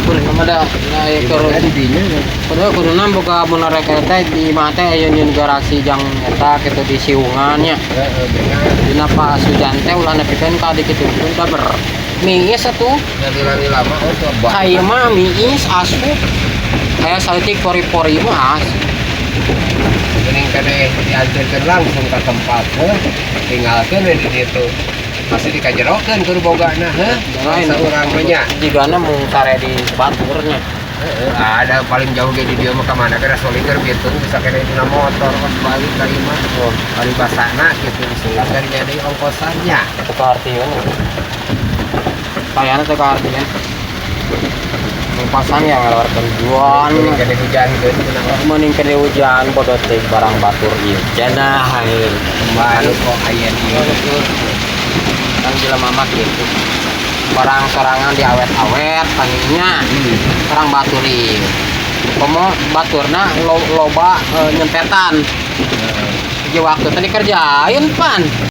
kudu ada naik kudu boga mun rek teh di mate aya garasi jang eta kitu di siungannya. Dina pas hujan teh ulah nepikeun ka di kitu da ber. Miis atuh. Dari lama coba. Hayu mah miis asup. Aya saeutik pori-pori mah as. Geuning kene dianjeurkeun langsung ka tempat, tinggalkeun di ditu. Masih dikajerokeun kudu bogana, saurang mah nya. Jigana mung sare di baturnya. Ada paling jauh ge di dieu mah ka mana ke Rasolingker Bitung bisa kene dina motor pas balik ka imah. Bari basana kitu disingkat jadi ongkosannya. Itu kaartieun. Kayana teh kaartieun. Pasang yang ngelawar penjuan kene hujan geus mending kene hujan bodoh teh barang batur ieu cenah hae kembali kok aya ieu kan jelema mah kitu barang sorangan diawet-awet paningnya barang batur ieu komo baturna loba nyempetan. Jadi waktu tadi kerjain pan